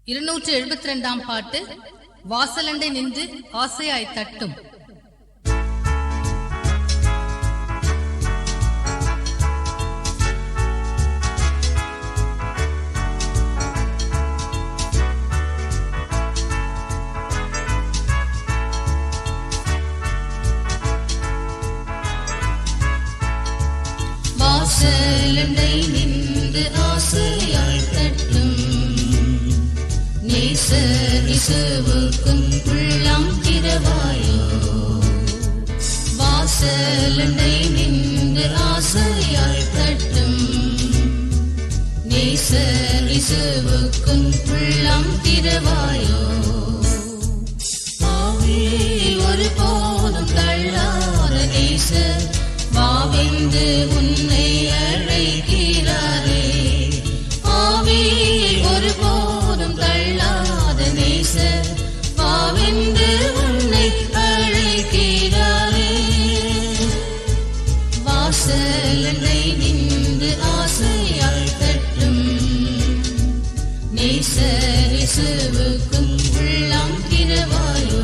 272 பாட்டு. வாசலண்டை நின்று ஆசையாய் தட்டும். வாசலண்டை நின்று ஆசையாய் தட்டும். இசுவுக்கும் உள்ளம் திறவாயோ. வாசலண்டை நின்று ஆசையாய் தட்டும். இசுவுக்கும் உள்ளம் திறவாயோ. ஒரு போதும் தள்ளாத நேசர் வாவென்று உன்னை அழைக்கிறாரே. ஒரு போதும் தள்ளாத நேசர் வாவென்று உன்னை அழைக்கிறாரே. வாசலண்டை நின்று ஆசையாய் தட்டும். நேசர் இசுவுக்கும் உள்ளம் திறவாயோ.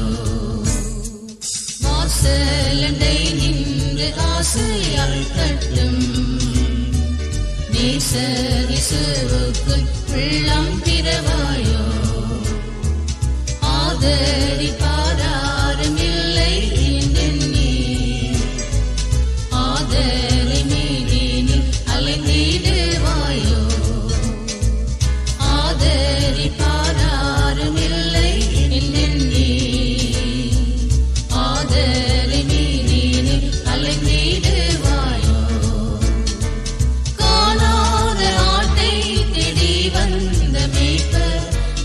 வாசலண்டை நின்று ஆசையாய் தட்டும். நேசர் இசுவுக்குள் உள்ளம் திறவாயோ. ஆதரிப்பாரும் இல்லை என்றெண்ணி ஆதரி மீதினில் அலைந்திடுவாயோ. ஆதரிப்பாரும் இல்லை என்றெண்ணி ஆதரி மீதினில் அலைந்திடுவாயோ. காணாத ஆட்டை தேடி வந்த மேய்ப்பர்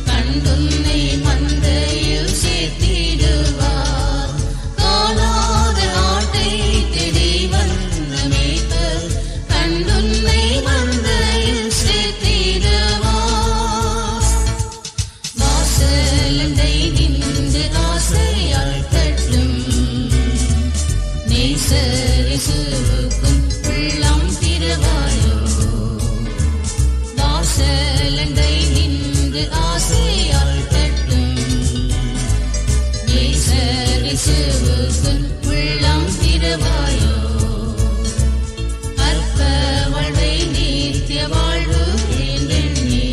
கண்டுன்னை மந்தையில் சேர்த்திடுவார். காணாத ஆட்டை தேடி வந்த மேய்ப்பர் கண்டுன்னை மந்தையில் சேர்த்திடுவார். வாசலண்டை நின்று ஆசையாய் தட்டும். நேசர் இசுவுக்கும் உள்ளம் திறவாயோ. வாசலண்டை நின்று ஆசையாய் தட்டும். நேசர் இசுவுக்கும் உள்ளம் திறவாயோ. அற்ப வாழ்வை நித்திய வாழ்வு என்றெண்ணி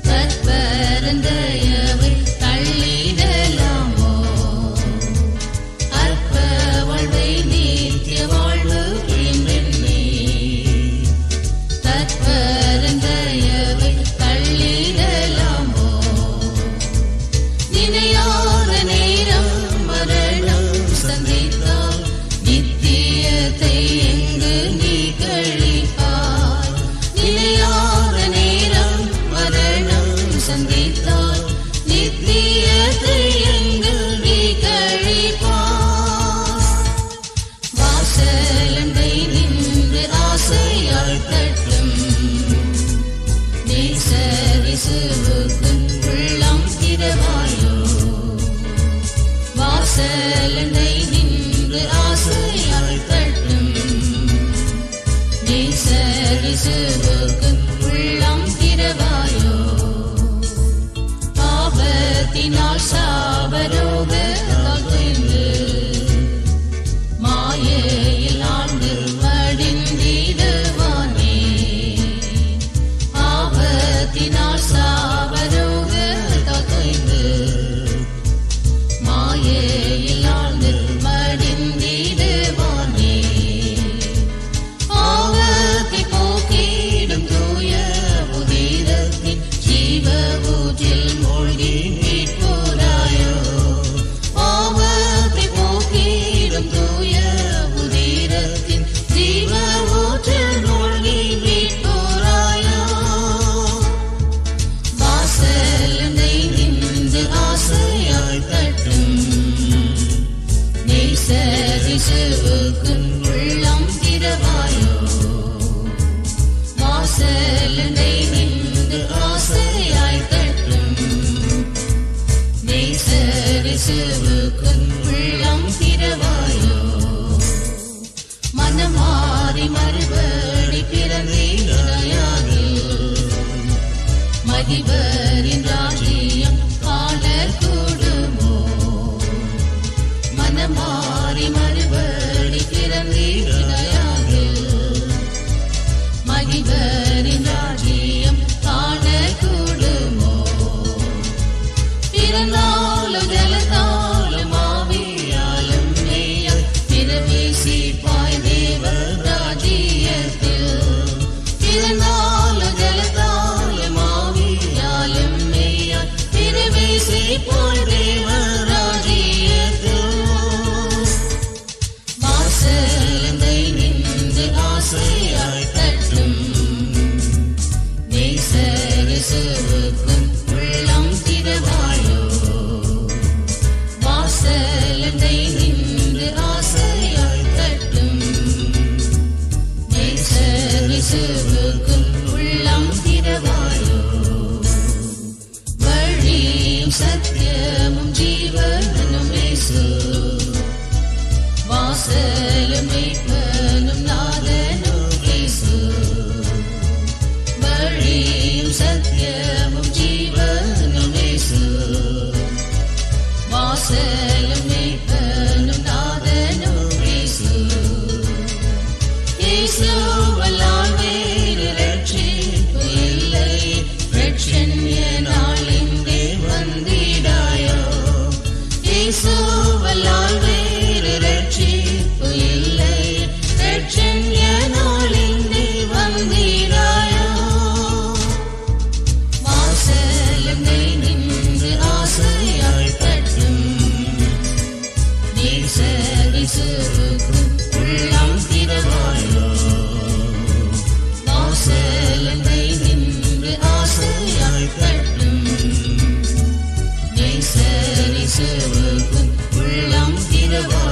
கற்பரந்தயவை தள்ளிடலாமோ. அற்ப வாழ்வை நித்திய வாழ்வு என்றெண்ணி கற்பரந்தயவை தள்ளிடலாமோ. நினையாத நேரம் மரணம் சந்தித்தால் நித்தியத்தை எங்கு நீ கழிப்பாய். நினையாத நேரம் மரணம் சந்தித்தால் நித்தியத்தை எங்கு நீ கழிப்பாய். வாசலண்டை நின்று ஆசையாய் தட்டும். நேசர் இசுவுக்கும் உள்ளம் திறவாயோ. வாசலண்டை நின்று ஆசையாய் தட்டும். நேசர் இசுவுக்கும் உள்ளம் திறவாயோ. பாவத்தினால் சாபரோகத்தால் தொய்ந்து மாயையில் ஆண்டு மடிந்திடுவானே. ஆபத்தினால் சாபரோகத்தால் தொய்ந்து மாயையில் ஆண்டு மடிந்திடுவானே. ஆபத்தை போக்கிடும் மகிபரின் ராஜ்யம் காணக்கூடுமோ? மனமாறி மறுபடி பிறந்திடாயாகில் மகிபரின் ராஜ்யம் காணக்கூடுமோ? பிறந்தாலும் ஜலத்தாலும் ஆவியாலும் மெய்யாய் பிரவேசிப்பாய் தேவ ராஜ்யத்தில். பிறந்தாலும் ஜலத்தாலும் ஆவியாலும் மெய்யாய் பிரவேசிப்பாய் தேவ ராஜ்யத்தில். வாசலண்டை நின்று ஆசையாய் தட்டும் நேசரசுவுக்கும் உள்ளம் திறவாயோ? வாசலண்டை நின்று ஆசையாய் தட்டும் நேசரசுவுக்கும் உள்ளம் திறவாயோ? வழியும் சத்தியமும் ஜீவனும் இயேசு, வாசலும் மீட்பனும் நாதனும் இயேசு. வழியும் சத்தியமும் ஜீவனும் இயேசு, வாசலும் மீட்பனும் நாதனும் இயேசு. இயேசுவல்லால் வேறு ரட்சிப்பு இல்லை, ரட்சண்ய நாளின்றே வந்திடாயோ? இயேசுவல்லால் வேறு ரட்சிப்பு இல்லை, ரட்சண்ய நாளின்றே வந்திடாயோ? வாசலண்டை நின்று ஆசையாய் தட்டும் நேசரசுவுக்கும் உள்ளம் திறவாயோ? வாசலண்டை நின்று ஆசையாய் தட்டும் நேசரசுவுக்கும் உள்ளம் திறவாயோ?